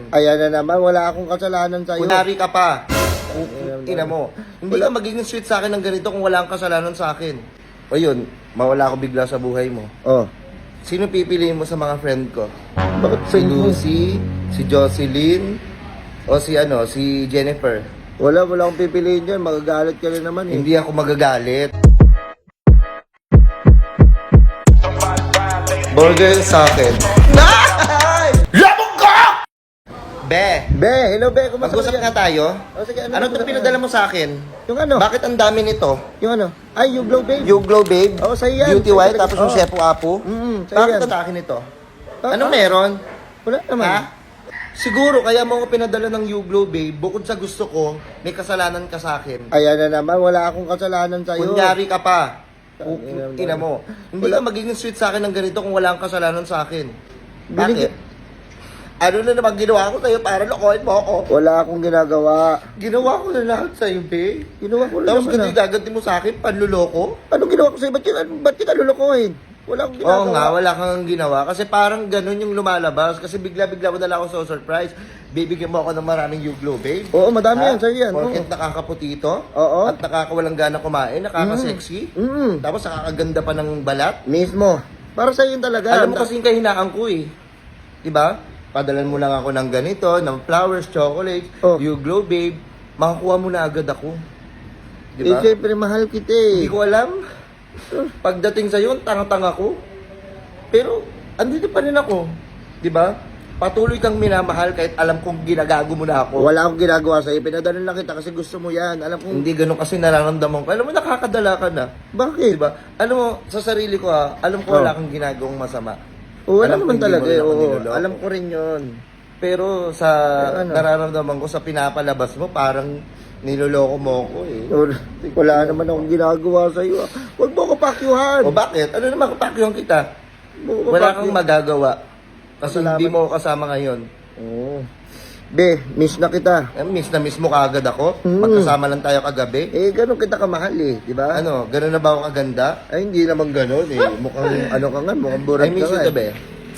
Ayan na naman, wala akong kasalanan sa'yo. Kunwari ka pa. Ina mo. Hindi ka magiging sweet sa akin ng ganito kung wala kang kasalanan sa akin. O yun, mawala ako bigla sa buhay mo. Oh. Sino pipiliin mo sa mga friend ko? Bakit Si Lucy, si Jocelyn, o si Jennifer? wala akong pipiliin dyan. Magagalit ka rin naman eh. Hindi ako magagalit. Burger sa akin. Labog ka! Be, Be, hello Be, kumusta mag-usap ka nga tayo. Oh, sige, Ano itong pinadala mo sa akin? Yung ano? Bakit ang dami nito? Yung ano? Ay, yung Glow Babe. Yung Glow Babe, Oh, sa'yo yan. Beauty White, Sa'yo tapos talaga. yung Oh. Shepo Apo. Sa'yo Bakit yan. ito sa akin ito? Ah, Anong ah. meron? Wala naman. Ha? Siguro kaya mo ako pinadala ng You Glow Babe, bukod sa gusto ko, may kasalanan ka sa akin. Ayan na naman, wala akong kasalanan sa'yo. Kunyari ka pa. Tangina Ina mo. Hindi ka magiging sweet sa akin ng ganito kung wala kang kasalanan sa akin. Binigyan- Bakit? Ano na naman ginawa ko sa'yo para lokohin mo ako? Wala akong ginagawa. Ginawa ko na lahat sa'yo, be. Ginawa ko lang Tapos naman ganito gaganti mo sa akin, panluloko? Anong ginawa ko sa'yo? Ba't kita lulukohin? Wala akong ginagawa. Oo nga, wala kang ginawa. Kasi parang ganun yung lumalabas. Kasi bigla-bigla mo na lang ako so surprise. Bibigyan mo ako ng maraming You Glow Babe. Oo, madami yan. Sa'yo yan. Porket nakakaputito. Oo. At nakakawalang gana kumain. Nakaka-sexy. Tapos nakakaganda pa ng balat. Mismo. Para sa'yo yun talaga. Alam mo kasi yung kahinaan ko eh. Diba? Padalan mo lang ako ng ganito, ng flowers, chocolates, Oh. You Glow Babe. Makakuha mo na agad ako. Eh, Diba? siyempre, mahal kita eh. Hindi ko alam. Pagdating sa'yo, ang tanga-tanga ko. Pero, andito pa rin ako. Diba? Patuloy kang minamahal kahit alam kong ginagago mo na ako. Wala akong ginagawa sa'yo. Pinadala lang kita kasi gusto mo yan. Alam kong... Hindi ganun kasi nararamdaman ko. Alam mo, nakakadala ka na. Bakit? Diba? Alam mo, sa sarili ko alam ko wala kang ginagawang masama. Oo, Alam alam ko naman hindi talaga mo rin eh. ako Oo, niloloko. alam ko rin yun. Pero sa Ano? nararamdaman ko, sa pinapalabas mo, parang niloloko mo ako eh. Wala naman akong ginagawa sa'yo. Huwag mo ko pakyuhan. O bakit? Ano naman kapakyong kita? Huwag mo ko Wala kang pakyuhan. magagawa. Kasi Salamat. hindi mo ako kasama ngayon. Oo. Be, miss na kita. Miss na miss mo kaagad ako. Hmm. Magkasama lang tayo kagabi. Eh, ganun kita kamahal eh. Di ba? Ano, ganun na ba ako kaganda? Ay, hindi naman ganun eh. Mukhang ano ka nga, mukhang burat I miss ka you nga to, be.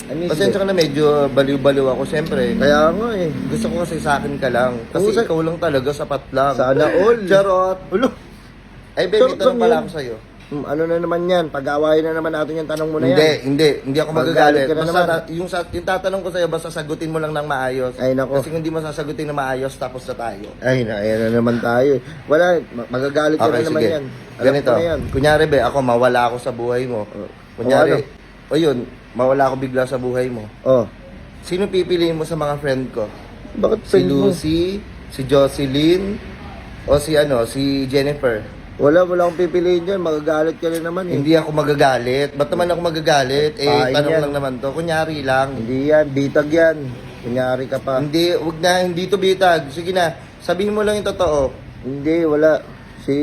I miss Pasensya you. ka na medyo baliw-baliw ako. Siyempre, Kaya nga eh. gusto ko kasi sa akin ka lang. Kasi Oo, sa- ikaw lang talaga, sapat lang. Sana all. Charot. Ulo. Ay, be, may Charot tanong lang pala yun. ako sa'yo. Ano na naman yan? Pag-awayin na naman natin yung tanong mo na Hindi, yan. hindi ako magagalit. Magagalit ka na Basta naman. yung tatanong ko sa'yo, basta sagutin mo lang ng maayos. Ay, nako. Kasi kung hindi mo sasagutin ng maayos, tapos na tayo. Ayan na naman tayo eh. Wala, magagalit ka na naman yan. Alam Ganito. ko na yan. Kunyari, be, ako mawala ako sa buhay mo. Kunyari, O, yun, mawala ako bigla sa buhay mo. Oh. Sino pipiliin mo sa mga friend ko? Bakit Si Lucy, si Jocelyn, o si Jennifer? Wala akong pipiliin dyan. Magagalit ka rin naman eh. Hindi ako magagalit. Ba't naman ako magagalit? Pain Tanong yan. lang naman to. Kunyari lang. Hindi yan. Bitag yan. Kunyari ka pa. Hindi, wag na, hindi to bitag. Sige na, sabihin mo lang yung totoo. Hindi, wala. Si...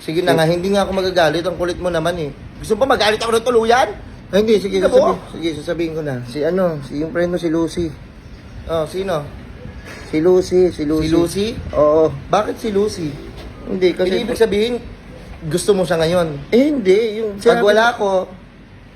Sige na nga, hindi nga ako magagalit. Ang kulit mo naman eh. Gusto mo magalit ako ng tuluyan? Ay, hindi. Sige, Tingnan mo. sasabihin ko na. Si yung friend mo si Lucy. Oh, sino? Si Lucy. Si Lucy? Oo. Bakit si Lucy? Hindi, kasi... Hindi ibig sabihin, gusto mo siya ngayon. Eh, hindi. Yung Pag wala ko,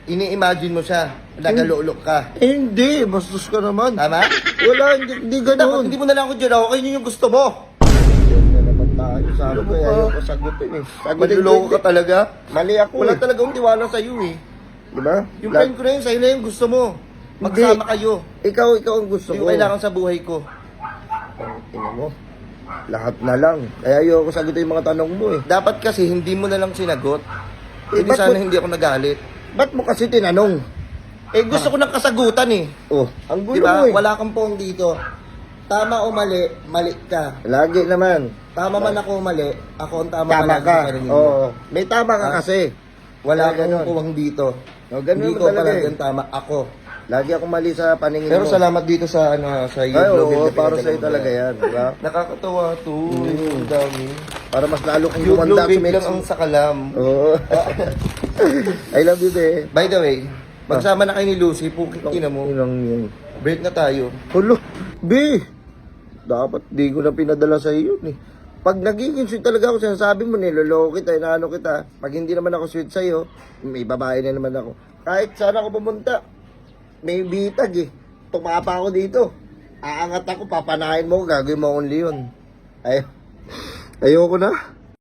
ini-imagine mo siya. Nagalulok ka. Eh, hindi. Bastos ka naman. Tama? Wala, hindi Dapat ganun. hindi mo na lang ako dyan. Okay yun yung gusto mo. Na naman tayo. Sabi ko, ayaw ko sagutin eh. Manluloko ka talaga. Mali ako Wala eh. talaga akong tiwala sa'yo eh. Di ba? Yung friend ko na yun, sa'yo na yung gusto mo. Magsama kayo. Ikaw ang gusto Hindi ko. ko kailangan sa buhay ko. Tingnan mo. Lahat na lang. Kaya ayaw ko sagutin yung mga tanong mo eh. Dapat kasi hindi mo na lang sinagot. Hindi ba't sana mo- hindi ako nagalit. Ba't mo kasi tinanong? Eh gusto ko ng kasagutan eh. Oh, ang gulo Diba? mo eh. Wala kang pong dito. Tama o mali, mali ka. Lagi naman. Tama man ako o mali, ako ang tama, Tama palagi ka. sa sarili mo. Oo. May tama ka Ha? kasi. Wala Kaya kang ganun. puwang dito. Oh, ganun Hindi naman ko talaga palagi eh. ang tama, ako. Lagi ako mali sa paningin Pero mo. salamat dito sa sa Ay, YouTube. oo, na para pinadala sa'yo mo. talaga yan. Diba? Nakakatawa to. Ang dami. Para mas lalo kong Yung gumanda blue sa babe lang ang sakalam. Oo. I love you, be. By the way, magsama na kayo ni Lucy, pukikin mo. Inang yun. Break na tayo. Hulo, be. Dapat di ko na pinadala sa iyo yun eh. Pag nagiging sweet talaga ako, sinasabi mo, niloloko kita, inaano kita. Pag hindi naman ako sweet sa'yo, may babae na naman ako. Kahit saan ako pumunta, may bitag eh. Tumapa ako dito. Aangat ako, papanahin mo, gagawin mo only yun. Ayoko na.